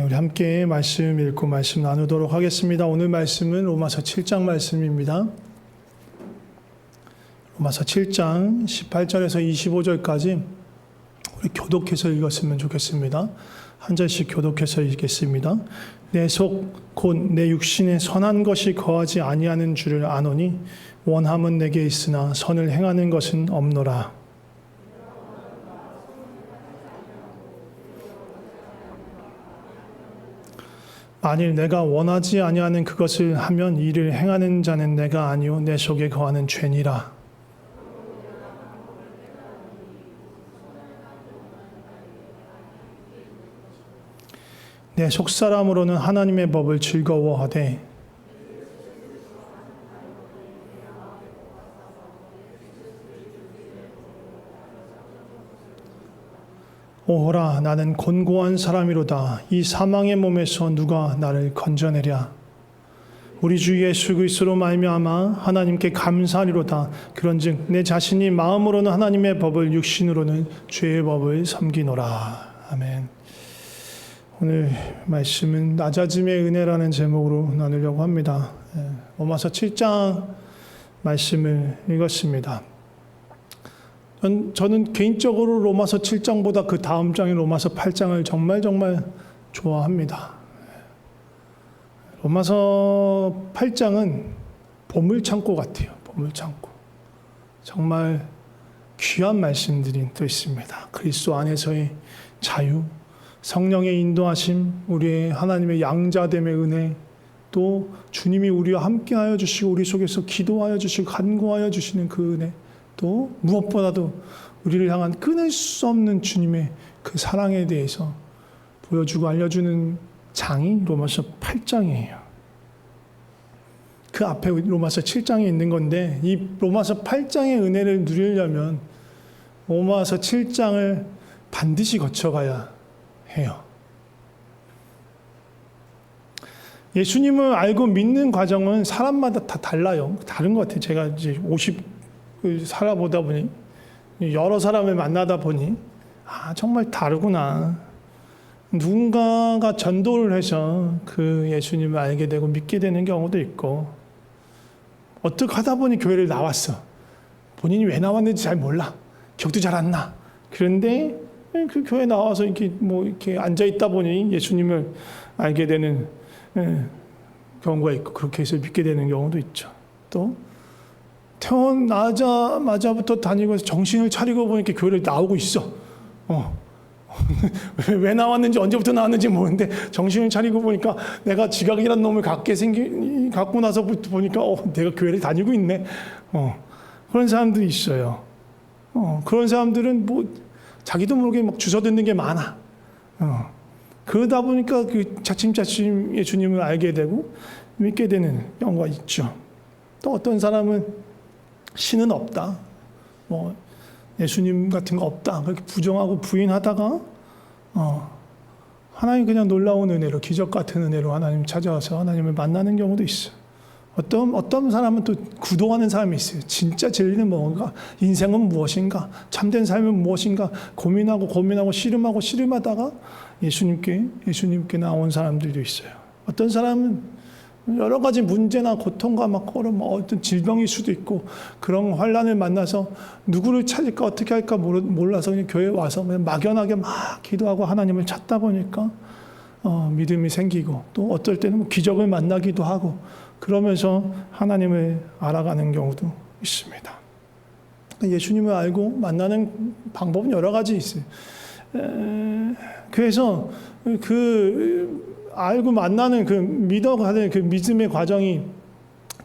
우리 함께 말씀 읽고 말씀 나누도록 하겠습니다. 오늘 말씀은 로마서 7장 말씀입니다. 로마서 7장 18절에서 25절까지 우리 교독해서 읽었으면 좋겠습니다. 한 절씩 교독해서 읽겠습니다. 내 속 곧 내 육신에 선한 것이 거하지 아니하는 줄을 아노니 원함은 내게 있으나 선을 행하는 것은 없노라. 만일 내가 원하지 아니하는 그것을 하면 이를 행하는 자는 내가 아니요 내 속에 거하는 죄니라. 내 속사람으로는 하나님의 법을 즐거워하되 오호라 나는 곤고한 사람이로다. 이 사망의 몸에서 누가 나를 건져내랴. 우리 주 예수 그리스도로 말미암아 하나님께 감사하리로다. 그런즉 내 자신이 마음으로는 하나님의 법을 육신으로는 죄의 법을 섬기노라. 아멘. 오늘 말씀은 낮아짐의 은혜라는 제목으로 나누려고 합니다. 로마서 7장 말씀을 읽었습니다. 저는 개인적으로 로마서 7장보다 그 다음 장인 로마서 8장을 정말 좋아합니다. 로마서 8장은 보물창고 같아요. 보물창고. 정말 귀한 말씀들이 또 있습니다. 그리스도 안에서의 자유, 성령의 인도하심, 우리의 하나님의 양자됨의 은혜, 또 주님이 우리와 함께하여 주시고 우리 속에서 기도하여 주시고 간구하여 주시는 그 은혜, 또 무엇보다도 우리를 향한 끊을 수 없는 주님의 그 사랑에 대해서 보여주고 알려주는 장이 로마서 8장이에요. 그 앞에 로마서 7장에 있는 건데 이 로마서 8장의 은혜를 누리려면 로마서 7장을 반드시 거쳐가야 해요. 예수님을 알고 믿는 과정은 사람마다 다 달라요. 다른 것 같아요. 제가 이제 50 살아보다 보니 여러 사람을 만나다 보니 정말 다르구나. 누군가가 전도를 해서 그 예수님을 알게 되고 믿게 되는 경우도 있고 어떻게 하다 보니 교회를 나왔어. 본인이 왜 나왔는지 잘 몰라. 기억도 잘 안 나. 그런데 그 교회 나와서 이렇게 앉아 있다 보니 예수님을 알게 되는 경우가 있고 그렇게 해서 믿게 되는 경우도 있죠. 또 태어나자마자부터 다니고 정신을 차리고 보니까 교회를 나오고 있어. 왜 나왔는지 언제부터 나왔는지 모르는데 정신을 차리고 보니까 내가 지각이라는 놈을 갖고 나서부터 보니까 내가 교회를 다니고 있네. 그런 사람들이 있어요. 그런 사람들은 자기도 모르게 막 주워듣는 게 많아. 그러다 보니까 그 차츰 예수님을 알게 되고 믿게 되는 경우가 있죠. 또 어떤 사람은 신은 없다. 예수님 같은 거 없다. 그렇게 부정하고 부인하다가 하나님 그냥 놀라운 은혜로 기적 같은 은혜로 하나님 찾아와서 하나님을 만나는 경우도 있어요. 어떤 사람은 또 구도하는 사람이 있어요. 진짜 진리는 뭔가? 인생은 무엇인가? 참된 삶은 무엇인가? 고민하고 씨름하다가 예수님께 나온 사람들도 있어요. 어떤 사람은 여러 가지 문제나 고통과 어떤 질병일 수도 있고 그런 환난을 만나서 누구를 찾을까 어떻게 할까 몰라서 그냥 교회에 와서 그냥 막연하게 막 기도하고 하나님을 찾다 보니까 믿음이 생기고 또 어떨 때는 기적을 만나기도 하고 그러면서 하나님을 알아가는 경우도 있습니다. 예수님을 알고 만나는 방법은 여러 가지 있어요. 그래서 알고 만나는 믿어가는 그 믿음의 과정이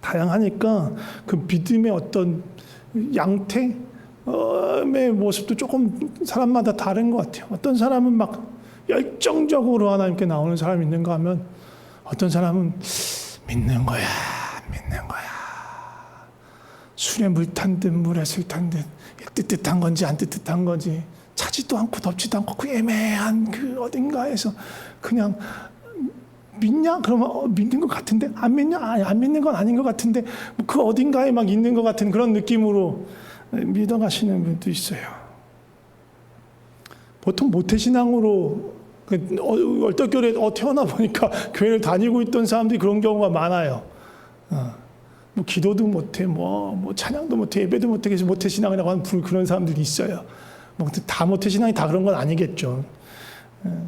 다양하니까 그 믿음의 어떤 양태의 모습도 조금 사람마다 다른 것 같아요. 어떤 사람은 막 열정적으로 하나님께 나오는 사람이 있는가 하면 어떤 사람은 믿는 거야. 술에 물 탄 듯 물에 술 탄 듯 뜨뜻한 건지 안 뜨뜻한 건지 차지도 않고 덥지도 않고 그 애매한 그 어딘가에서 그냥 믿냐? 그러면 믿는 것 같은데 안 믿냐? 안 믿는 건 아닌 것 같은데 그 어딘가에 막 있는 것 같은 그런 느낌으로 믿어가시는 분도 있어요. 보통 모태신앙으로 얼떨결에 태어나 보니까 교회를 다니고 있던 사람들이 그런 경우가 많아요. 뭐 기도도 못해, 뭐 찬양도 못해, 예배도 못해, 모태 신앙이라고 하는 그런 사람들이 있어요. 뭐 다 모태 신앙이 다 그런 건 아니겠죠.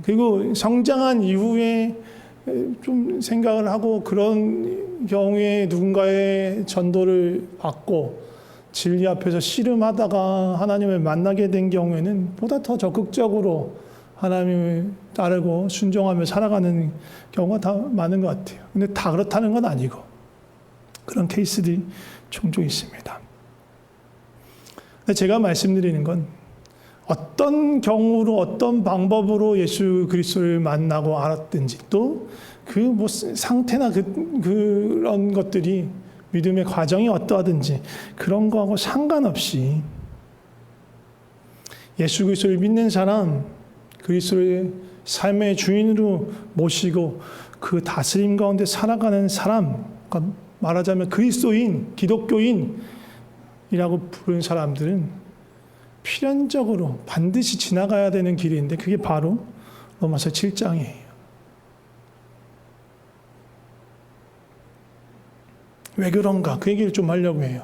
그리고 성장한 이후에 좀 생각을 하고 그런 경우에 누군가의 전도를 받고 진리 앞에서 씨름하다가 하나님을 만나게 된 경우에는 보다 더 적극적으로 하나님을 따르고 순종하며 살아가는 경우가 다 많은 것 같아요. 근데 다 그렇다는 건 아니고 그런 케이스들이 종종 있습니다. 제가 말씀드리는 건 어떤 경우로 어떤 방법으로 예수 그리스도를 만나고 알았든지 또 그 뭐 상태나 그런 것들이 믿음의 과정이 어떠하든지 그런 거하고 상관없이 예수 그리스도를 믿는 사람, 그리스도의 삶의 주인으로 모시고 그 다스림 가운데 살아가는 사람, 그러니까 말하자면 그리스도인, 기독교인이라고 부르는 사람들은 필연적으로 반드시 지나가야 되는 길인데 그게 바로 로마서 7장이에요. 왜 그런가? 그 얘기를 좀 하려고 해요.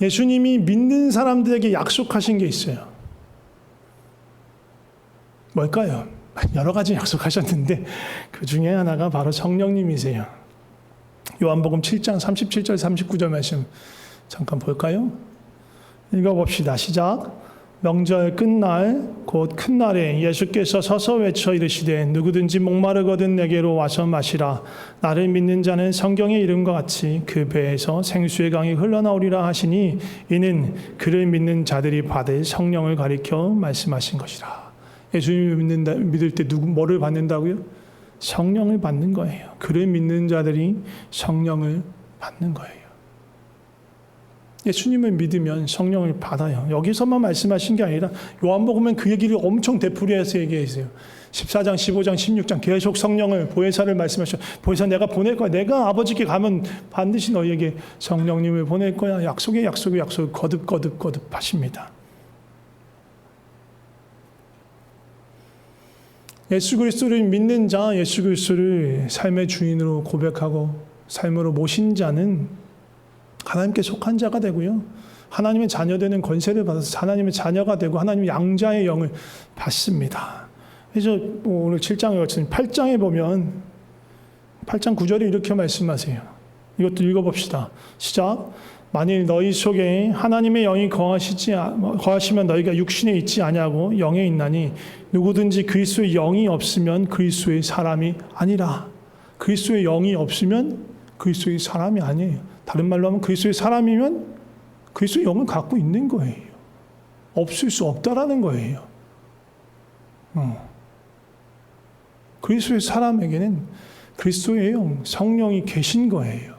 예수님이 믿는 사람들에게 약속하신 게 있어요. 뭘까요? 여러 가지 약속하셨는데 그 중에 하나가 바로 성령님이세요. 요한복음 7장 37절 39절 말씀 잠깐 볼까요? 읽어봅시다. 시작. 명절 끝날 곧 큰 날에 예수께서 서서 외쳐 이르시되 누구든지 목마르거든 내게로 와서 마시라. 나를 믿는 자는 성경의 이름과 같이 그 배에서 생수의 강이 흘러나오리라 하시니 이는 그를 믿는 자들이 받을 성령을 가리켜 말씀하신 것이라. 예수님을 믿을 때 뭐를 받는다고요? 성령을 받는 거예요. 그를 믿는 자들이 성령을 받는 거예요. 예수님을 믿으면 성령을 받아요. 여기서만 말씀하신 게 아니라 요한복음은 그 얘기를 엄청 되풀이해서 얘기했어요. 14장, 15장, 16장 계속 성령을 보혜사를 말씀하셔. 보혜사 내가 보낼 거야. 내가 아버지께 가면 반드시 너희에게 성령님을 보낼 거야. 약속에 약속을 거듭 하십니다. 예수 그리스도를 믿는 자, 예수 그리스도를 삶의 주인으로 고백하고 삶으로 모신 자는 하나님께 속한 자가 되고요. 하나님의 자녀되는 권세를 받아서 하나님의 자녀가 되고 하나님의 양자의 영을 받습니다. 그래서 오늘 7장에 같은 8장에 보면 8장 9절에 이렇게 말씀하세요. 이것도 읽어봅시다. 시작. 만일 너희 속에 하나님의 영이 거하시면 너희가 육신에 있지 아니하고 영에 있나니 누구든지 그리스도의 영이 없으면 그리스도의 사람이 아니라. 그리스도의 영이 없으면 그리스도의 사람이 아니에요. 다른 말로 하면 그리스도의 사람이면 그리스도의 영을 갖고 있는 거예요. 없을 수 없다라는 거예요. 그리스도의 사람에게는 그리스도의 영, 성령이 계신 거예요.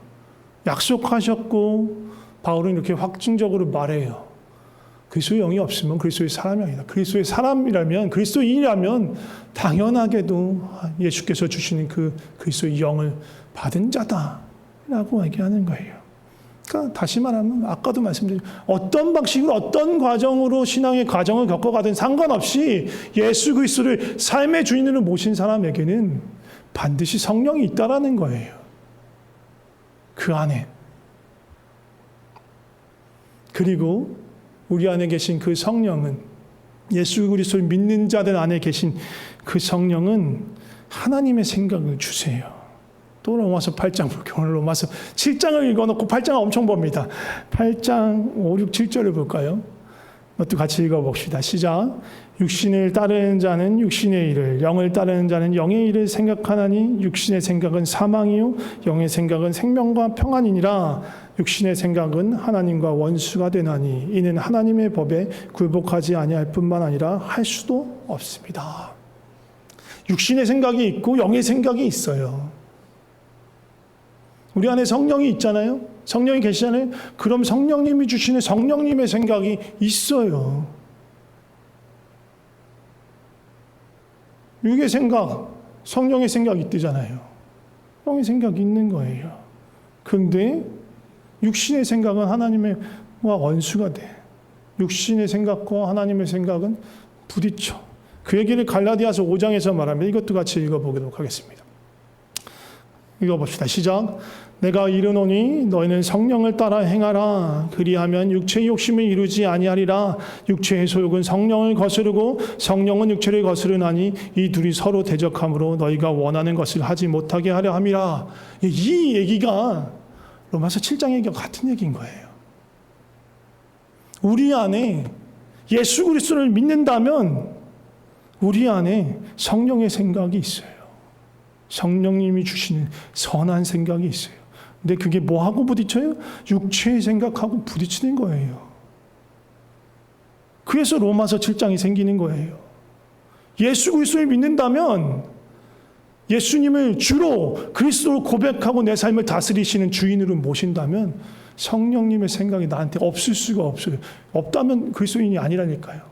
약속하셨고 바울은 이렇게 확증적으로 말해요. 그리스도의 영이 없으면 그리스도의 사람이 아니다. 그리스도의 사람이라면, 그리스도인이라면 당연하게도 예수께서 주시는 그 그리스도의 영을 받은 자다라고 얘기하는 거예요. 그러니까 다시 말하면 아까도 말씀드린 어떤 방식으로 어떤 과정으로 신앙의 과정을 겪어가든 상관없이 예수 그리스도를 삶의 주인으로 모신 사람에게는 반드시 성령이 있다라는 거예요. 그 안에. 그리고 우리 안에 계신 그 성령은 예수 그리스도를 믿는 자들 안에 계신 그 성령은 하나님의 생각을 주세요. 또 로마서 8장 볼게요. 오늘 로마서 7장을 읽어놓고 8장을 엄청 봅니다. 8장 5, 6, 7절을 볼까요? 이것도 같이 읽어봅시다. 시작. 육신을 따르는 자는 육신의 일을, 영을 따르는 자는 영의 일을 생각하나니 육신의 생각은 사망이요 영의 생각은 생명과 평안이니라. 육신의 생각은 하나님과 원수가 되나니 이는 하나님의 법에 굴복하지 아니할 뿐만 아니라 할 수도 없습니다. 육신의 생각이 있고 영의 생각이 있어요. 우리 안에 성령이 있잖아요. 성령이 계시잖아요. 그럼 성령님이 주시는 성령님의 생각이 있어요. 육의 생각, 성령의 생각이 있대잖아요. 영의 생각이 있는 거예요. 그런데 육신의 생각은 하나님과 원수가 돼. 육신의 생각과 하나님의 생각은 부딪혀. 그 얘기를 갈라디아서 5장에서 말합니다. 이것도 같이 읽어보도록 하겠습니다. 읽어봅시다. 시작. 내가 이르노니 너희는 성령을 따라 행하라. 그리하면 육체의 욕심을 이루지 아니하리라. 육체의 소욕은 성령을 거스르고 성령은 육체를 거스르나니 이 둘이 서로 대적함으로 너희가 원하는 것을 하지 못하게 하려 함이라. 이 얘기가 로마서 7장 얘기와 같은 얘기인 거예요. 우리 안에 예수 그리스도를 믿는다면 우리 안에 성령의 생각이 있어요. 성령님이 주시는 선한 생각이 있어요. 근데 그게 뭐하고 부딪혀요? 육체의 생각하고 부딪히는 거예요. 그래서 로마서 7장이 생기는 거예요. 예수 그리스도를 믿는다면 예수님을 주로 그리스도로 고백하고 내 삶을 다스리시는 주인으로 모신다면 성령님의 생각이 나한테 없을 수가 없어요. 없다면 그리스도인이 아니라니까요.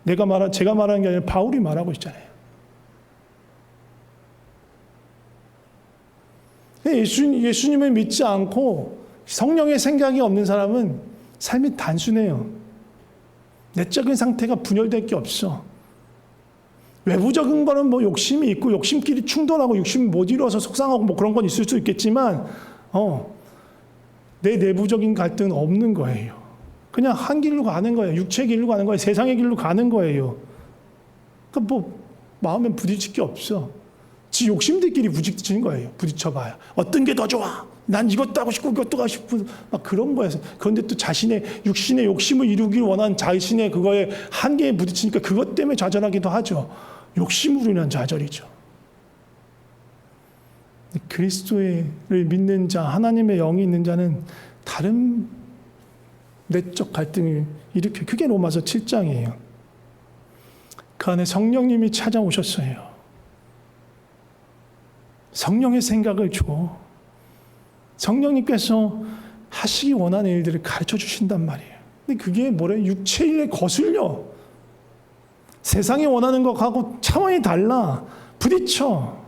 제가 말하는 게 아니라 바울이 말하고 있잖아요. 예수님을 믿지 않고 성령의 생각이 없는 사람은 삶이 단순해요. 내적인 상태가 분열될 게 없어. 외부적인 거는 뭐 욕심이 있고 욕심끼리 충돌하고 욕심 못 이루어서 속상하고 뭐 그런 건 있을 수 있겠지만 내 내부적인 갈등은 없는 거예요. 그냥 한 길로 가는 거예요. 육체의 길로 가는 거예요. 세상의 길로 가는 거예요. 그러니까 뭐 마음에 부딪힐 게 없어. 지 욕심들끼리 부딪히는 거예요. 부딪혀봐야. 어떤 게 더 좋아? 난 이것도 하고 싶고 이것도 하고 싶고 막 그런 거에서. 그런데 또 자신의 육신의 욕심을 이루길 원하는 자신의 그거에 한계에 부딪히니까 그것 때문에 좌절하기도 하죠. 욕심으로 인한 좌절이죠. 그리스도를 믿는 자, 하나님의 영이 있는 자는 다른 내적 갈등을 일으켜요. 그게 로마서 7장이에요. 그 안에 성령님이 찾아오셨어요. 성령의 생각을 줘. 성령님께서 하시기 원하는 일들을 가르쳐 주신단 말이에요. 근데 그게 뭐래? 육체에 거슬려. 세상이 원하는 것하고 차원이 달라. 부딪혀.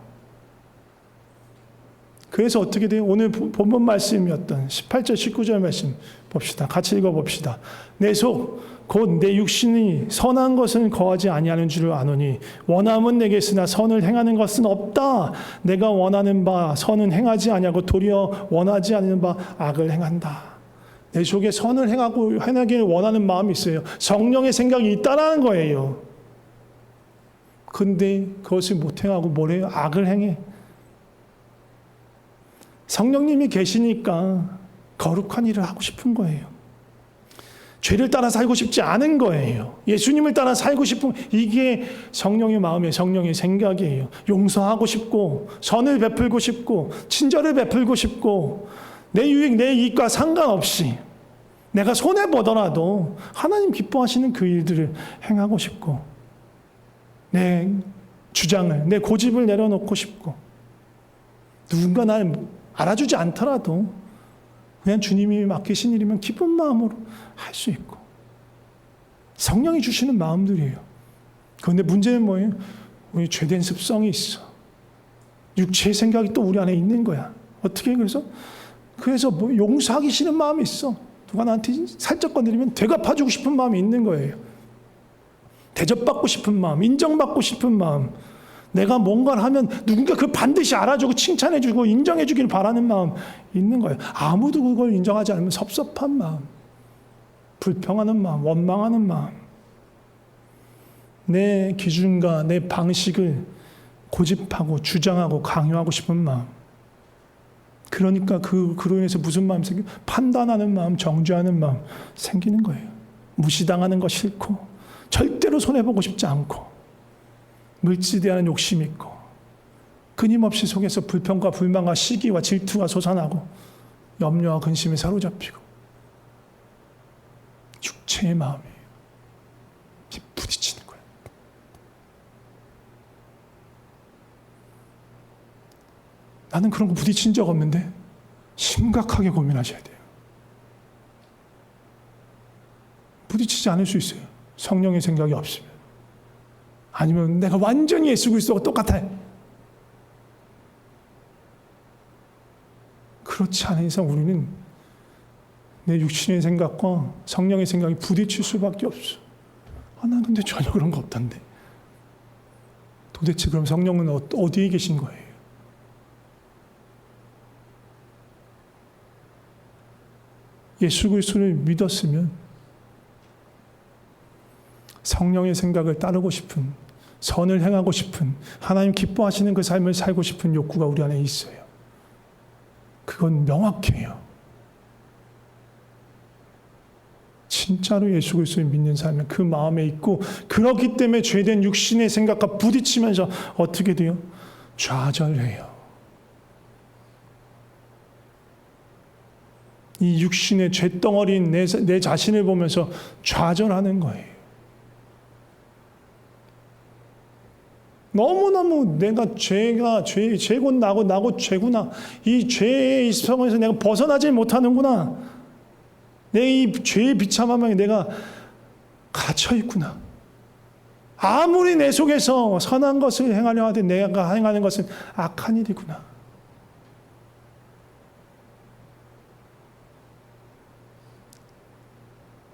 그래서 어떻게 돼요? 오늘 본문 말씀이었던 18절 19절 말씀 봅시다. 같이 읽어봅시다. 내 속 곧 내 육신이 선한 것은 거하지 아니하는 줄을 아노니 원함은 내게 있으나 선을 행하는 것은 없다. 내가 원하는 바 선은 행하지 아니하고 도리어 원하지 않는 바 악을 행한다. 내 속에 선을 행하기를 원하는 마음이 있어요. 성령의 생각이 있다라는 거예요. 근데 그것을 못 행하고 뭐래요? 악을 행해. 성령님이 계시니까 거룩한 일을 하고 싶은 거예요. 죄를 따라 살고 싶지 않은 거예요. 예수님을 따라 살고 싶은, 이게 성령의 마음이에요. 성령의 생각이에요. 용서하고 싶고 선을 베풀고 싶고 친절을 베풀고 싶고 내 유익 내 이익과 상관없이 내가 손해보더라도 하나님 기뻐하시는 그 일들을 행하고 싶고 내 주장을 내 고집을 내려놓고 싶고 누군가 날 알아주지 않더라도 그냥 주님이 맡기신 일이면 기쁜 마음으로 할 수 있고 성령이 주시는 마음들이에요. 그런데 문제는 뭐예요? 우리 죄된 습성이 있어. 육체의 생각이 또 우리 안에 있는 거야. 어떻게 그래서 뭐 용서하기 싫은 마음이 있어. 누가 나한테 살짝 건드리면 되갚아주고 싶은 마음이 있는 거예요. 대접받고 싶은 마음, 인정받고 싶은 마음. 내가 뭔가를 하면 누군가 그 반드시 알아주고 칭찬해주고 인정해주길 바라는 마음 있는 거예요. 아무도 그걸 인정하지 않으면 섭섭한 마음, 불평하는 마음, 원망하는 마음. 내 기준과 내 방식을 고집하고 주장하고 강요하고 싶은 마음. 그러니까 그로 인해서 무슨 마음 생겨요? 판단하는 마음, 정죄하는 마음 생기는 거예요. 무시당하는 거 싫고 절대로 손해보고 싶지 않고 물질에 대한 욕심이 있고 끊임없이 속에서 불평과 불만과 시기와 질투가 솟아나고 염려와 근심에 사로잡히고 육체의 마음이 부딪히는 거예요. 나는 그런 거 부딪힌 적 없는데 심각하게 고민하셔야 돼요. 부딪히지 않을 수 있어요. 성령의 생각이 없으면. 아니면 내가 완전히 예수 그리스도와 똑같아. 그렇지 않은 이상 우리는 내 육신의 생각과 성령의 생각이 부딪힐 수밖에 없어. 난 근데 전혀 그런 거 없던데. 도대체 그럼 성령은 어디에 계신 거예요? 예수 그리스도를 믿었으면 성령의 생각을 따르고 싶은, 선을 행하고 싶은, 하나님 기뻐하시는 그 삶을 살고 싶은 욕구가 우리 안에 있어요. 그건 명확해요. 진짜로 예수 그리스도를 믿는 사람은 그 마음에 있고, 그렇기 때문에 죄된 육신의 생각과 부딪히면서 어떻게 돼요? 좌절해요. 이 육신의 죄덩어리인 내 자신을 보면서 좌절하는 거예요. 너무너무 내가 죄고 나고 죄구나. 이 죄의 성에서 내가 벗어나지 못하는구나. 내 이 죄의 비참함에 내가 갇혀있구나. 아무리 내 속에서 선한 것을 행하려 하되 내가 행하는 것은 악한 일이구나.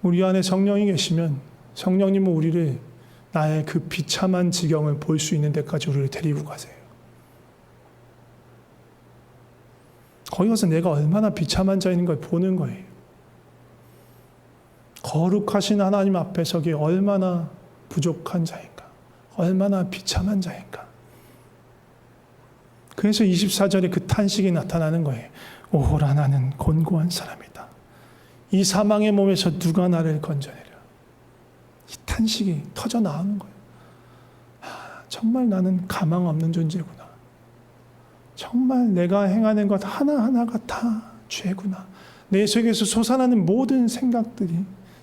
우리 안에 성령이 계시면 성령님은 우리를 나의 그 비참한 지경을 볼 수 있는 데까지 우리를 데리고 가세요. 거기 가서 내가 얼마나 비참한 자인 걸 보는 거예요. 거룩하신 하나님 앞에 서기 얼마나 부족한 자인가, 얼마나 비참한 자인가. 그래서 24절에 그 탄식이 나타나는 거예요. 오호라 나는 곤고한 사람이다. 이 사망의 몸에서 누가 나를 건져내려. 이 탄식이 터져 나오는 거예요. 정말 나는 가망 없는 존재구나. 정말 내가 행하는 것 하나하나가 다 죄구나. 내 속에서 솟아나는 모든 생각들이,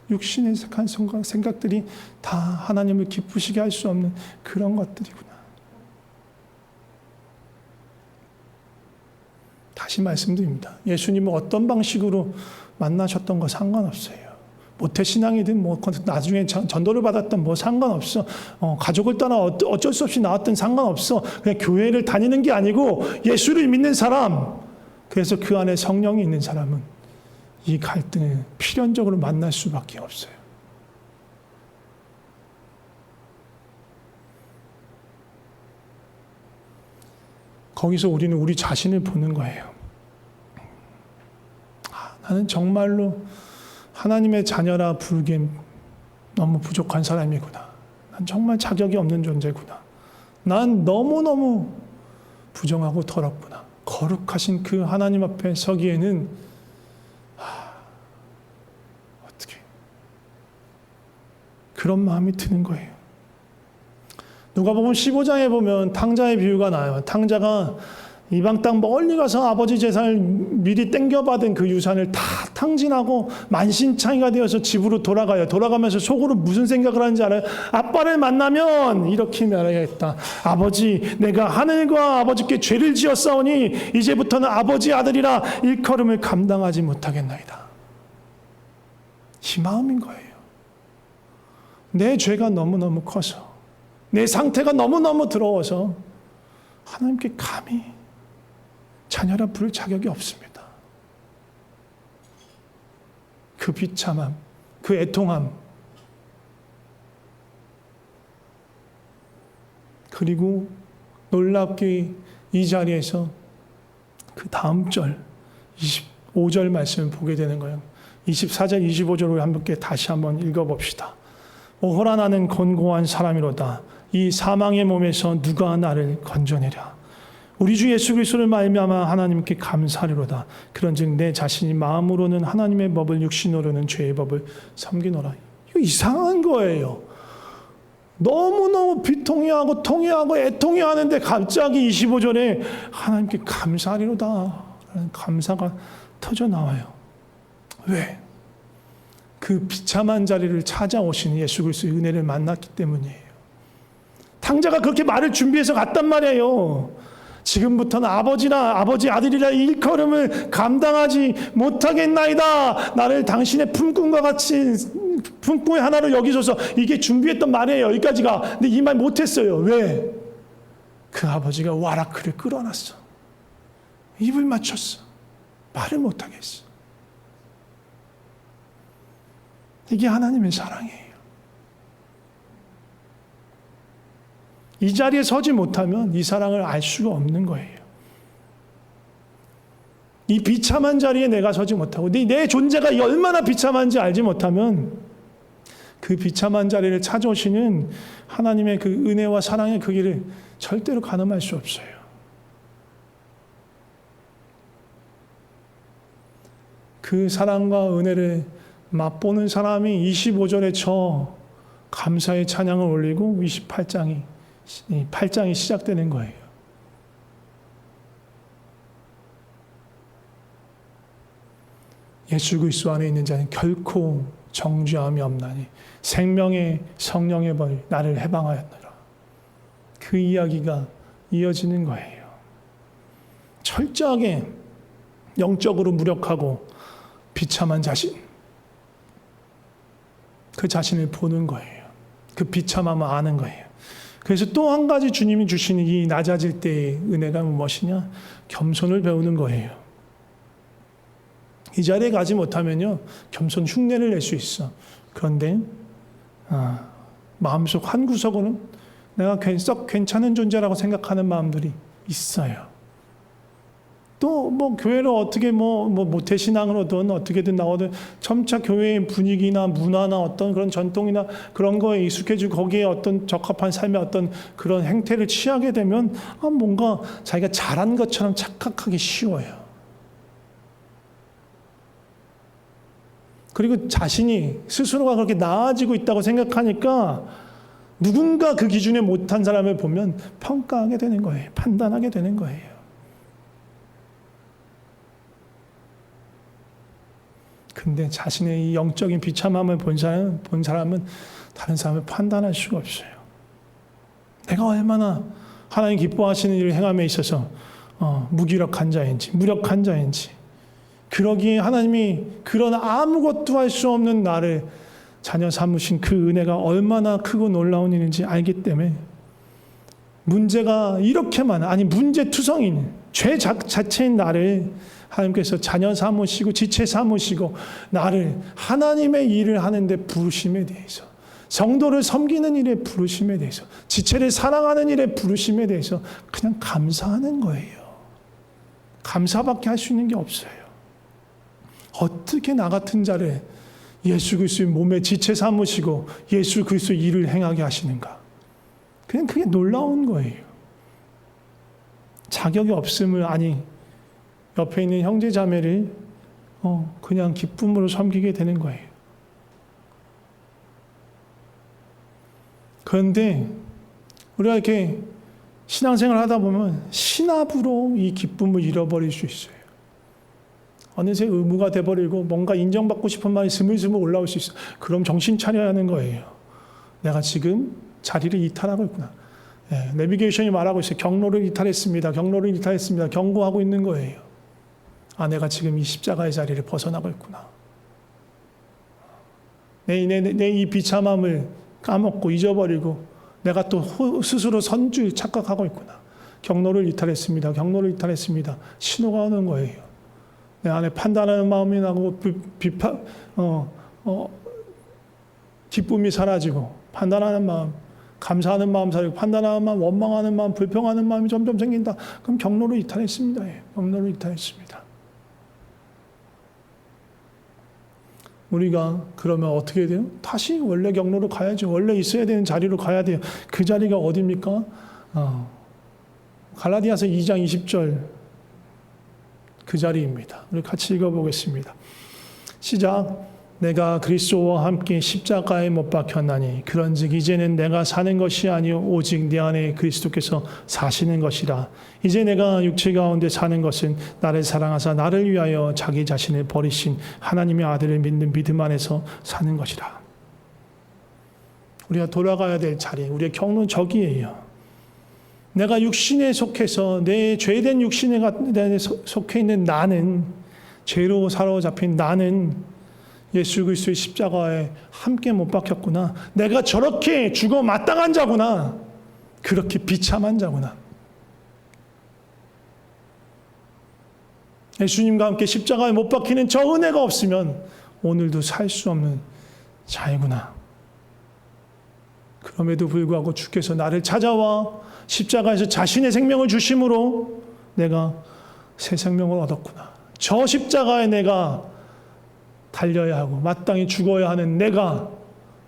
육신에 속한 생각들이 다 하나님을 기쁘시게 할 수 없는 그런 것들이구나. 다시 말씀드립니다. 예수님은 어떤 방식으로 만나셨던 거 상관없어요. 모태신앙이든 나중에 전도를 받았던 상관없어. 가족을 따라 어쩔 수 없이 나왔던 상관없어. 그냥 교회를 다니는 게 아니고 예수를 믿는 사람, 그래서 그 안에 성령이 있는 사람은 이 갈등을 필연적으로 만날 수밖에 없어요. 거기서 우리는 우리 자신을 보는 거예요. 나는 정말로 하나님의 자녀라 부르기엔 너무 부족한 사람이구나. 난 정말 자격이 없는 존재구나. 난 너무너무 부정하고 더럽구나. 거룩하신 그 하나님 앞에 서기에는 어떻게 그런 마음이 드는 거예요. 누가복음 15장에 보면 탕자의 비유가 나와요. 탕자가 이방 땅 멀리 가서 아버지 재산을 미리 땡겨받은 그 유산을 다 탕진하고 만신창이가 되어서 집으로 돌아가요. 돌아가면서 속으로 무슨 생각을 하는지 알아요? 아빠를 만나면 이렇게 말하겠다. 아버지, 내가 하늘과 아버지께 죄를 지었사오니 이제부터는 아버지 아들이라 일컬음을 감당하지 못하겠나이다. 이 마음인 거예요. 내 죄가 너무너무 커서, 내 상태가 너무너무 더러워서 하나님께 감히 자녀라 부를 자격이 없습니다. 그 비참함, 그 애통함, 그리고 놀랍게 이 자리에서 그 다음 절 25절 말씀을 보게 되는 거예요. 24절, 25절을 함께 다시 한번 읽어봅시다. 오호라 나는 곤고한 사람이로다. 이 사망의 몸에서 누가 나를 건져내랴. 우리 주 예수 그리스도를 말미암아 하나님께 감사하리로다. 그런즉 내 자신이 마음으로는 하나님의 법을, 육신으로는 죄의 법을 섬기노라. 이거 이상한 거예요. 너무너무 비통해하고 통해하고 애통해하는데 갑자기 25절에 하나님께 감사하리로다 라는 감사가 터져 나와요. 왜? 그 비참한 자리를 찾아오시는 예수 그리스도의 은혜를 만났기 때문이에요. 탕자가 그렇게 말을 준비해서 갔단 말이에요. 지금부터는 아버지 아들이라 일컬음을 감당하지 못하겠나이다. 나를 당신의 품꾼과 같이 품꾼의 하나로 여기소서. 이게 준비했던 말이에요. 여기까지가. 근데 이 말 못했어요. 왜? 그 아버지가 와라크를 끌어놨어. 입을 맞췄어. 말을 못하겠어. 이게 하나님의 사랑이에요. 이 자리에 서지 못하면 이 사랑을 알 수가 없는 거예요. 이 비참한 자리에 내가 서지 못하고 내 존재가 얼마나 비참한지 알지 못하면 그 비참한 자리를 찾아오시는 하나님의 그 은혜와 사랑의 그 길을 절대로 가늠할 수 없어요. 그 사랑과 은혜를 맛보는 사람이 25절에 저 감사의 찬양을 올리고 8장이 시작되는 거예요. 예수 그리스도 안에 있는 자는 결코 정죄함이 없나니 생명의 성령의 벌 나를 해방하였노라. 그 이야기가 이어지는 거예요. 철저하게 영적으로 무력하고 비참한 자신, 그 자신을 보는 거예요. 그 비참함을 아는 거예요. 그래서 또 한 가지 주님이 주시는 이 낮아질 때의 은혜가 무엇이냐? 겸손을 배우는 거예요. 이 자리에 가지 못하면요, 겸손 흉내를 낼 수 있어. 그런데 마음속 한 구석으로는 내가 썩 괜찮은 존재라고 생각하는 마음들이 있어요. 또 교회를 어떻게 모태신앙으로든 어떻게든 나오든 점차 교회의 분위기나 문화나 어떤 그런 전통이나 그런 거에 익숙해지고 거기에 어떤 적합한 삶의 어떤 그런 행태를 취하게 되면 뭔가 자기가 잘한 것처럼 착각하기 쉬워요. 그리고 자신이 스스로가 그렇게 나아지고 있다고 생각하니까 누군가 그 기준에 못한 사람을 보면 평가하게 되는 거예요. 판단하게 되는 거예요. 근데 자신의 이 영적인 비참함을 본 사람은 다른 사람을 판단할 수가 없어요. 내가 얼마나 하나님 기뻐하시는 일을 행함에 있어서 무기력한 자인지 무력한 자인지, 그러기에 하나님이 그런 아무것도 할 수 없는 나를 자녀 삼으신 그 은혜가 얼마나 크고 놀라운 일인지 알기 때문에 문제가 이렇게 많아, 문제투성인 죄 자체인 나를 하나님께서 자녀 삼으시고 지체 삼으시고 나를 하나님의 일을 하는데 부르심에 대해서, 성도를 섬기는 일에 부르심에 대해서, 지체를 사랑하는 일에 부르심에 대해서 그냥 감사하는 거예요. 감사밖에 할 수 있는 게 없어요. 어떻게 나 같은 자를 예수 그리스도의 몸에 지체 삼으시고 예수 그리스도의 일을 행하게 하시는가? 그냥 그게 놀라운 거예요. 자격이 없음을 옆에 있는 형제 자매를 그냥 기쁨으로 섬기게 되는 거예요. 그런데 우리가 이렇게 신앙생활을 하다 보면 신압으로 이 기쁨을 잃어버릴 수 있어요. 어느새 의무가 돼버리고 뭔가 인정받고 싶은 마음이 스물스물 올라올 수 있어요. 그럼 정신 차려야 하는 거예요. 내가 지금 자리를 이탈하고 있구나. 내비게이션이 말하고 있어요. 경로를 이탈했습니다. 경로를 이탈했습니다. 경고하고 있는 거예요. 내가 지금 이 십자가의 자리를 벗어나고 있구나. 내 이 비참함을 까먹고 잊어버리고 내가 또 스스로 선줄 착각하고 있구나. 경로를 이탈했습니다. 경로를 이탈했습니다. 신호가 오는 거예요. 내 안에 판단하는 마음이 나고 기쁨이 사라지고 판단하는 마음, 감사하는 마음 사라지고 판단하는 마음, 원망하는 마음, 불평하는 마음이 점점 생긴다. 그럼 경로를 이탈했습니다. 경로를 이탈했습니다. 우리가 그러면 어떻게 돼요? 다시 원래 경로로 가야죠. 원래 있어야 되는 자리로 가야 돼요. 그 자리가 어디입니까? 갈라디아서 2장 20절 그 자리입니다. 우리 같이 읽어보겠습니다. 시작. 내가 그리스도와 함께 십자가에 못 박혔나니 그런즉 이제는 내가 사는 것이 아니요 오직 내 안에 그리스도께서 사시는 것이라. 이제 내가 육체 가운데 사는 것은 나를 사랑하사 나를 위하여 자기 자신을 버리신 하나님의 아들을 믿는 믿음 안에서 사는 것이라. 우리가 돌아가야 될 자리, 우리의 경로는 저기예요. 내가 육신에 속해서 내 죄된 육신에 속해 있는 나는, 죄로 사로잡힌 나는 예수 그리스도의 십자가에 함께 못 박혔구나. 내가 저렇게 죽어 마땅한 자구나. 그렇게 비참한 자구나. 예수님과 함께 십자가에 못 박히는 저 은혜가 없으면 오늘도 살 수 없는 자이구나. 그럼에도 불구하고 주께서 나를 찾아와 십자가에서 자신의 생명을 주심으로 내가 새 생명을 얻었구나. 저 십자가에 내가 달려야 하고 마땅히 죽어야 하는 내가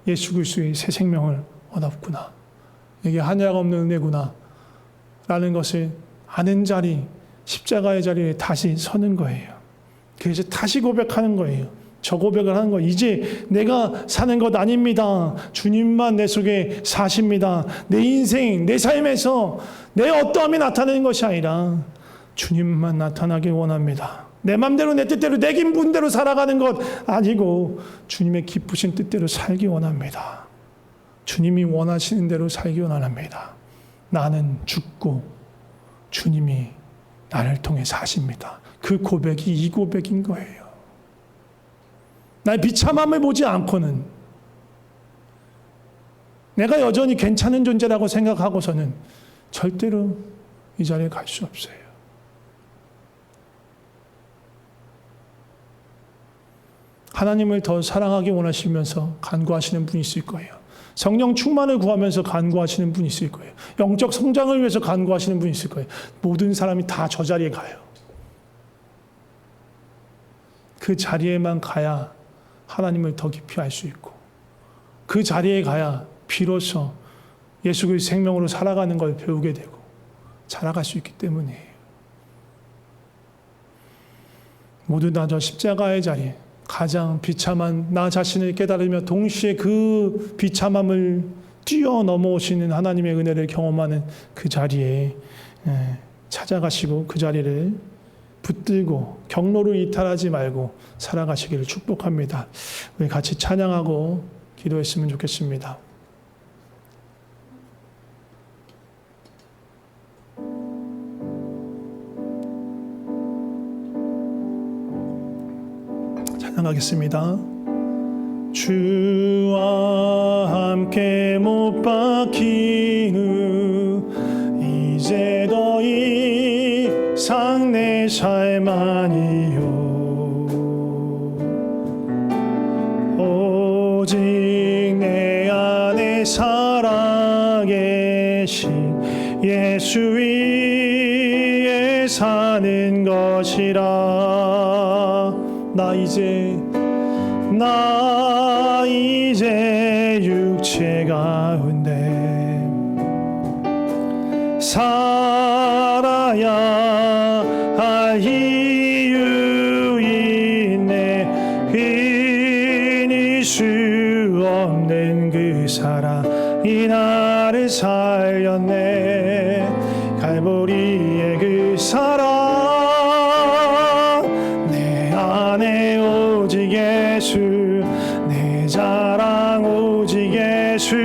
예수 그리스도의 새 생명을 얻었구나. 이게 한약 없는 은혜구나 라는 것을 아는 자리, 십자가의 자리에 다시 서는 거예요. 그래서 다시 고백하는 거예요. 저 고백을 하는 거예요. 이제 내가 사는 것 아닙니다. 주님만 내 속에 사십니다. 내 인생, 내 삶에서 내 어떠함이 나타나는 것이 아니라 주님만 나타나길 원합니다. 내 맘대로 내 뜻대로 내 기분대로 살아가는 것 아니고 주님의 기쁘신 뜻대로 살기 원합니다. 주님이 원하시는 대로 살기 원합니다. 나는 죽고 주님이 나를 통해 사십니다. 그 고백이 이 고백인 거예요. 나의 비참함을 보지 않고는 내가 여전히 괜찮은 존재라고 생각하고서는 절대로 이 자리에 갈 수 없어요. 하나님을 더 사랑하기 원하시면서 간구하시는 분이 있을 거예요. 성령 충만을 구하면서 간구하시는 분이 있을 거예요. 영적 성장을 위해서 간구하시는 분이 있을 거예요. 모든 사람이 다 저 자리에 가요. 그 자리에만 가야 하나님을 더 깊이 알 수 있고 그 자리에 가야 비로소 예수 그리스도의 생명으로 살아가는 걸 배우게 되고 자라갈 수 있기 때문이에요. 모두 다 저 십자가의 자리에 가장 비참한 나 자신을 깨달으며 동시에 그 비참함을 뛰어넘어오시는 하나님의 은혜를 경험하는 그 자리에 찾아가시고 그 자리를 붙들고 경로를 이탈하지 말고 살아가시기를 축복합니다. 우리 같이 찬양하고 기도했으면 좋겠습니다. 찬양하겠습니다. 주와 함께 못 박힌 후 이제 더 이상 내 삶 아니요 오직 내 안에 살아계신 예수 위에 사는 것이라. 나 이제 육체 가운데 살아야 할 이유 있네. 끊을 수 없는 그 사랑이 나를 살렸네. 갈보리의 그 사랑 내 안에 오직 예수 내 자랑 오직 예수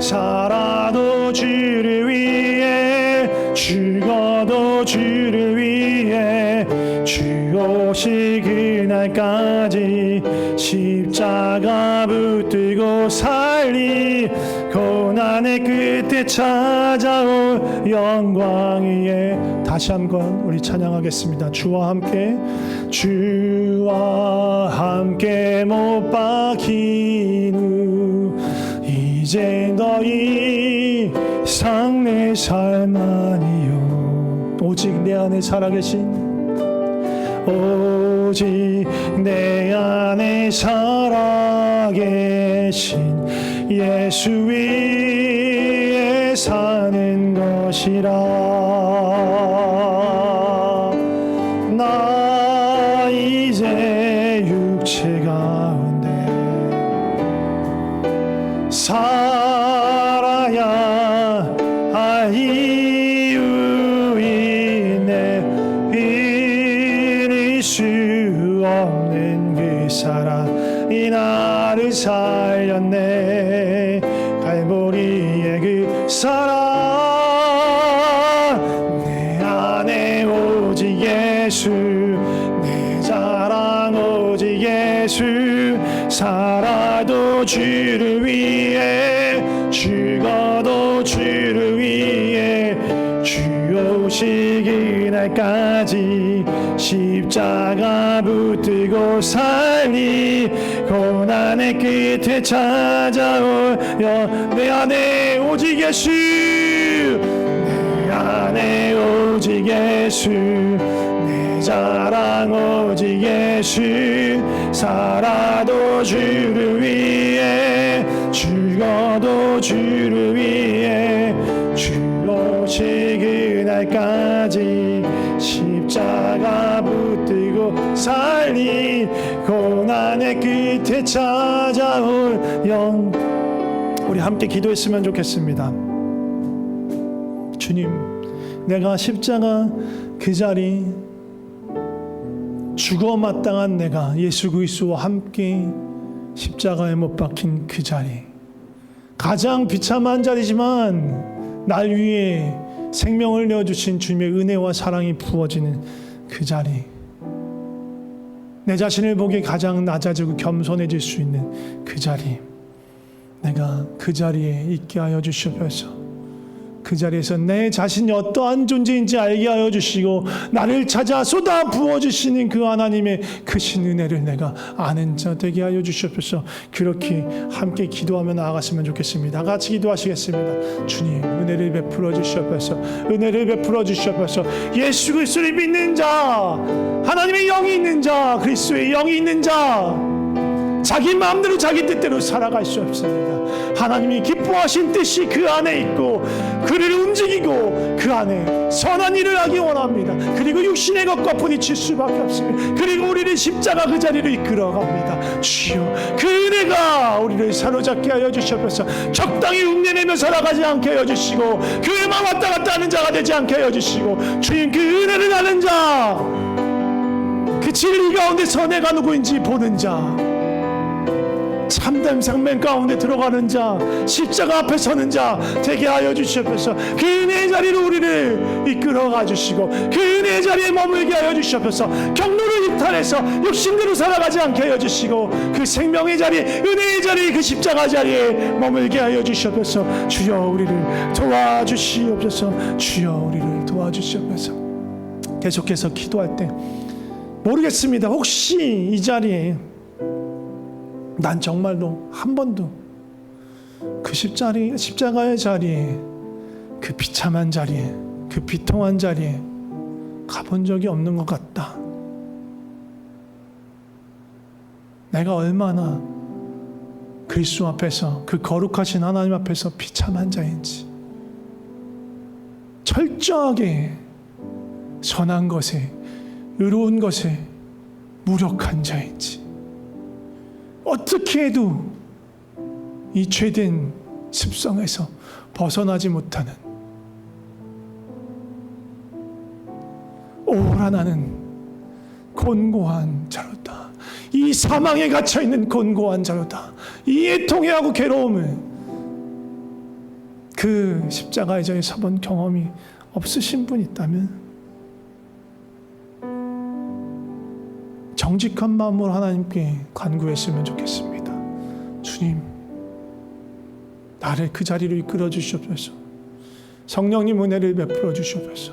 살아도 주를 위해 죽어도 주를 위해 주 오실 그날까지 십자가 붙들고 살리 고난의 끝에 찾아올 영광 위에. 다시 한번 우리 찬양하겠습니다. 주와 함께 못 박힌 후 이제 더 이상 내 삶 아니요 오직 내 안에 살아계신 오직 내 안에 살아계신 예수 위에 사는 것이라. 나 이제 육체 가운데 살아야 할 이유 있네. 끊을 수 없는 그 사랑이 나를 살렸네. 갈보리의 그 사랑 내 안에 오직 예수 내 자랑 오직 예수 살아도 주를 위해 죽어도 주를 위해 주 오시기 날 날까지 십자가 붙들고 살리 고난의 끝에 찾아올 내 안에 오직 예수 내 안에 오직 예수 내 자랑 오직 예수 살아도 주를 위해 죽어도 주를 위해 주 오실 그날까지 십자가 붙들고 살리 고난의 끝에 찾아올 영. 우리 함께 기도했으면 좋겠습니다. 주님, 내가 십자가 그 자리 죽어 마땅한 내가 예수 그리스도와 함께 십자가에 못 박힌 그 자리, 가장 비참한 자리지만 날 위해 생명을 내어주신 주님의 은혜와 사랑이 부어지는 그 자리, 내 자신을 보기에 가장 낮아지고 겸손해질 수 있는 그 자리, 내가 그 자리에 있게 하여 주시옵소서. 그 자리에서 내 자신이 어떠한 존재인지 알게 하여 주시고 나를 찾아 쏟아 부어주시는 그 하나님의 크신 은혜를 내가 아는 자 되게 하여 주시옵소서. 그렇게 함께 기도하며 나아갔으면 좋겠습니다. 같이 기도하시겠습니다. 주님, 은혜를 베풀어 주시옵소서. 은혜를 베풀어 주시옵소서. 예수 그리스도를 믿는 자, 하나님의 영이 있는 자, 그리스도의 영이 있는 자, 자기 마음대로 자기 뜻대로 살아갈 수 없습니다. 하나님이 기뻐하신 뜻이 그 안에 있고 그를 움직이고 그 안에 선한 일을 하기 원합니다. 그리고 육신의 것과 부딪힐 수밖에 없습니다. 그리고 우리를 십자가 그 자리로 이끌어갑니다. 주여, 그 은혜가 우리를 사로잡게 하여 주시옵소서. 적당히 흉내내며 살아가지 않게 하여 주시고 교회만 왔다 갔다 하는 자가 되지 않게 하여 주시고 주님, 그 은혜를 아는 자, 그 진리 가운데 선해가 누구인지 보는 자, 참된 생명 가운데 들어가는 자, 십자가 앞에 서는 자 되게 하여 주시옵소서. 그 은혜의 자리로 우리를 이끌어가 주시고 그 은혜의 자리에 머물게 하여 주시옵소서. 경로를 이탈해서 욕심대로 살아가지 않게 하여 주시고 그 생명의 자리, 은혜의 자리, 그 십자가 자리에 머물게 하여 주시옵소서. 주여, 우리를 도와주시옵소서. 주여, 우리를 도와주시옵소서. 계속해서 기도할 때 모르겠습니다. 혹시 이 자리에 난 정말로 한 번도 그 십자가의 자리에, 그 비참한 자리에, 그 비통한 자리에 가본 적이 없는 것 같다. 내가 얼마나 그리스도 앞에서, 그 거룩하신 하나님 앞에서 비참한 자인지, 철저하게 선한 것에, 의로운 것에 무력한 자인지, 어떻게 해도 이 죄된 습성에서 벗어나지 못하는, 오라 나는 곤고한 자로다. 이 사망에 갇혀있는 곤고한 자로다. 이 애통해하고 괴로움을, 그 십자가의 자리에 서본 경험이 없으신 분 있다면 정직한 마음으로 하나님께 간구했으면 좋겠습니다. 주님, 나를 그 자리로 이끌어 주시옵소서. 성령님, 은혜를 베풀어 주시옵소서.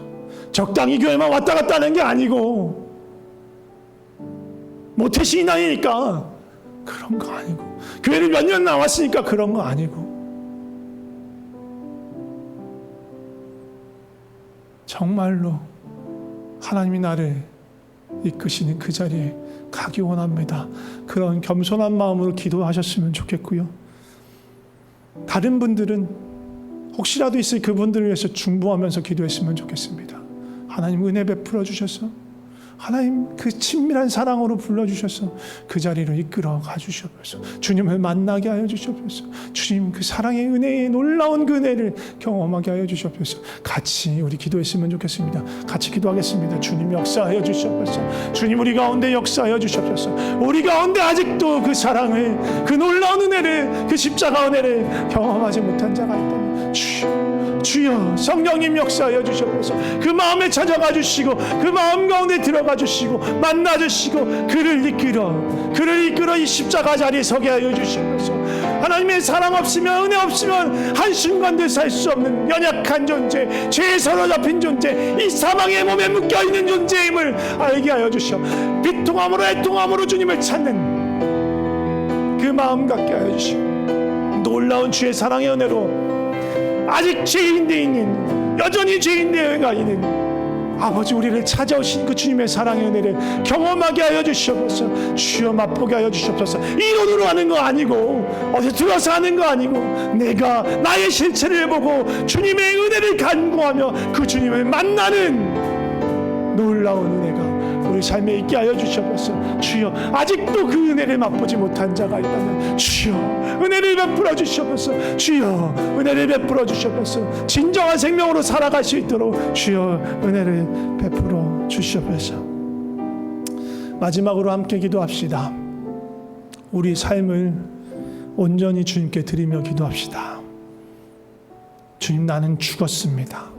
적당히 교회만 왔다 갔다 하는 게 아니고 모태신앙이니까 그런 거 아니고, 교회를 몇 년 나왔으니까 그런 거 아니고, 정말로 하나님이 나를 이끄시는 그 자리에 가기 원합니다. 그런 겸손한 마음으로 기도하셨으면 좋겠고요. 다른 분들은 혹시라도 있을 그분들을 위해서 중보하면서 기도했으면 좋겠습니다. 하나님, 은혜 베풀어 주셔서, 하나님 그 친밀한 사랑으로 불러주셔서 그 자리로 이끌어 가주시옵소서. 주님을 만나게 하여 주시옵소서. 주님 그 사랑의 은혜의 놀라운 그 은혜를 경험하게 하여 주시옵소서. 같이 우리 기도했으면 좋겠습니다. 같이 기도하겠습니다. 주님 역사하여 주시옵소서. 주님 우리 가운데 역사하여 주시옵소서. 우리 가운데 아직도 그 사랑을, 그 놀라운 은혜를, 그 십자가 은혜를 경험하지 못한 자가 있다면 주여 성령님 역사하여 주시옵소서. 그 마음에 찾아가 주시고 그 마음 가운데 들어가 주시고 만나 주시고 그를 이끌어 이 십자가 자리에 서게 하여 주시옵소서. 하나님의 사랑 없으면, 은혜 없으면 한순간도 살 수 없는 연약한 존재, 죄에 사로잡힌 존재, 이 사망의 몸에 묶여있는 존재임을 알게 하여 주시오. 비통함으로 애통함으로 주님을 찾는 그 마음 갖게 하여 주시오. 놀라운 주의 사랑의 은혜로 아직 죄인 데 있는, 여전히 죄인 되어가 있는 아버지, 우리를 찾아오신 그 주님의 사랑의 은혜를 경험하게 하여 주시옵소서. 주여, 맛보게 하여 주시옵소서. 이론으로 하는 거 아니고, 어디 들어서 하는 거 아니고, 내가 나의 실체를 보고 주님의 은혜를 간구하며 그 주님을 만나는 놀라운 은혜가 우리 삶에 있게 하여 주시옵소서. 주여, 아직도 그 은혜를 맛보지 못한 자가 있다면 주여, 은혜를 베풀어 주시옵소서. 주여, 은혜를 베풀어 주시옵소서. 진정한 생명으로 살아갈 수 있도록 주여, 은혜를 베풀어 주시옵소서. 마지막으로 함께 기도합시다. 우리 삶을 온전히 주님께 드리며 기도합시다. 주님, 나는 죽었습니다.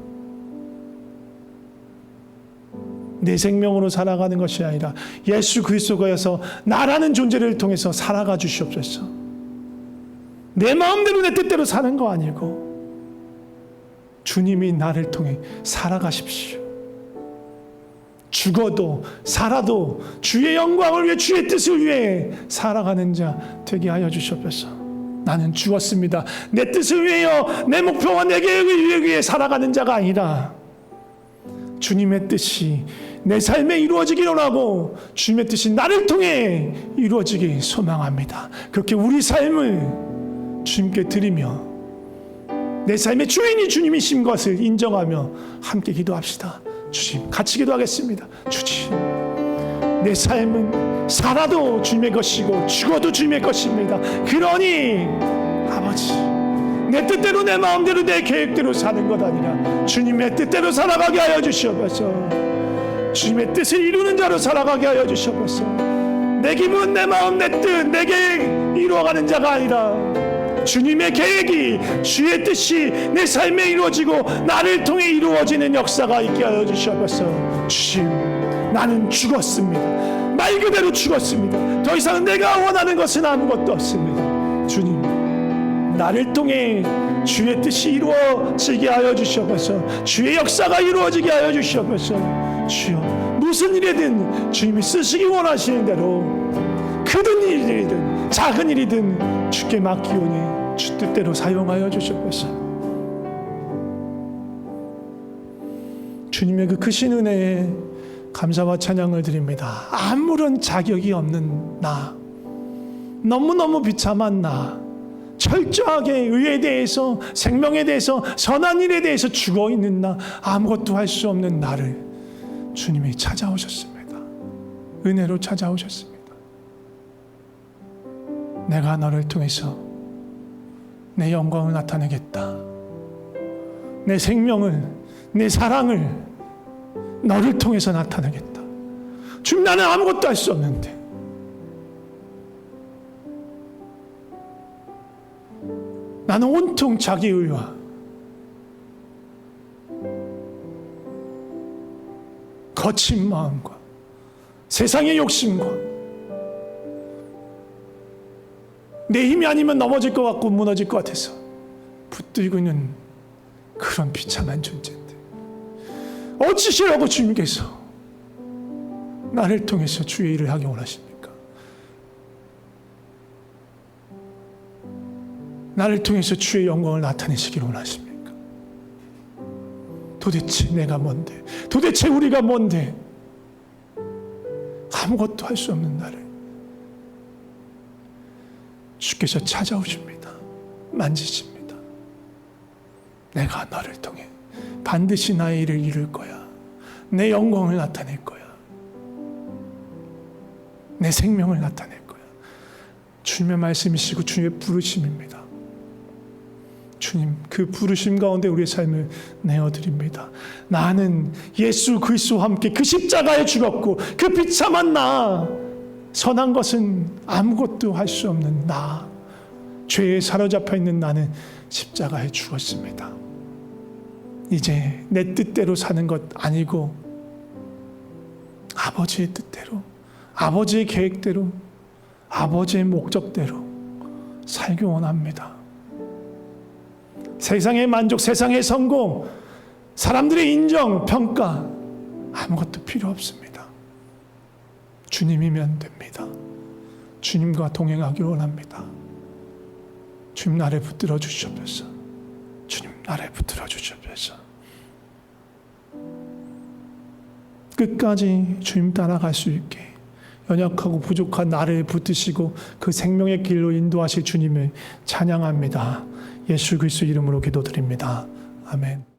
내 생명으로 살아가는 것이 아니라 예수 그리스도께서 나라는 존재를 통해서 살아가 주시옵소서. 내 마음대로 내 뜻대로 사는 거 아니고 주님이 나를 통해 살아가십시오. 죽어도 살아도 주의 영광을 위해, 주의 뜻을 위해 살아가는 자 되게 하여 주시옵소서. 나는 죽었습니다. 내 뜻을 위하여, 내 목표와 내 계획을 위해 살아가는 자가 아니라 주님의 뜻이 내 삶에 이루어지기를 원하고 주님의 뜻이 나를 통해 이루어지기 소망합니다. 그렇게 우리 삶을 주님께 드리며 내 삶의 주인이 주님이신 것을 인정하며 함께 기도합시다. 주님, 같이 기도하겠습니다. 주님, 내 삶은 살아도 주님의 것이고 죽어도 주님의 것입니다. 그러니 아버지, 내 뜻대로, 내 마음대로, 내 계획대로 사는 것 아니라 주님의 뜻대로 살아가게 하여 주시옵소서. 주님의 뜻을 이루는 자로 살아가게 하여 주시옵소서. 내 기분, 내 마음, 내 뜻, 내 계획 이루어가는 자가 아니라 주님의 계획이, 주의 뜻이 내 삶에 이루어지고 나를 통해 이루어지는 역사가 있게 하여 주시옵소서. 주님, 나는 죽었습니다. 말 그대로 죽었습니다. 더 이상 내가 원하는 것은 아무것도 없습니다. 주님, 나를 통해 주의 뜻이 이루어지게 하여 주시옵소서. 주의 역사가 이루어지게 하여 주시옵소서. 주여, 무슨 일이든 주님이 쓰시기 원하시는 대로, 크든 일이든 작은 일이든 주께 맡기오니 주 뜻대로 사용하여 주시옵소서. 주님의 그 크신 은혜에 감사와 찬양을 드립니다. 아무런 자격이 없는 나, 너무너무 비참한 나, 철저하게 의에 대해서, 생명에 대해서, 선한 일에 대해서 죽어있는 나, 아무것도 할 수 없는 나를 주님이 찾아오셨습니다. 은혜로 찾아오셨습니다. 내가 너를 통해서 내 영광을 나타내겠다. 내 생명을, 내 사랑을 너를 통해서 나타내겠다. 주님, 나는 아무것도 할 수 없는데 나는 온통 자기 의와 거친 마음과 세상의 욕심과 내 힘이 아니면 넘어질 것 같고 무너질 것 같아서 붙들고 있는 그런 비참한 존재인데 어찌시라고 주님께서 나를 통해서 주의 일을 하기 원하십니까? 나를 통해서 주의 영광을 나타내시기를 원하십니까? 도대체 내가 뭔데? 도대체 우리가 뭔데? 아무것도 할 수 없는 나를 주께서 찾아오십니다. 만지십니다. 내가 너를 통해 반드시 나의 일을 이룰 거야. 내 영광을 나타낼 거야. 내 생명을 나타낼 거야. 주님의 말씀이시고 주님의 부르심입니다. 주님, 그 부르심 가운데 우리의 삶을 내어드립니다. 나는 예수 그리스도와 함께 그 십자가에 죽었고 그 비참한 나, 선한 것은 아무것도 할 수 없는 나, 죄에 사로잡혀 있는 나는 십자가에 죽었습니다. 이제 내 뜻대로 사는 것 아니고 아버지의 뜻대로, 아버지의 계획대로, 아버지의 목적대로 살기 원합니다. 세상의 만족, 세상의 성공, 사람들의 인정, 평가 아무것도 필요 없습니다. 주님이면 됩니다. 주님과 동행하기 원합니다. 주님 나를 붙들어 주시옵소서. 주님 나를 붙들어 주시옵소서. 끝까지 주님 따라갈 수 있게 연약하고 부족한 나를 붙드시고 그 생명의 길로 인도하실 주님을 찬양합니다. 예수 그리스도 이름으로 기도드립니다. 아멘.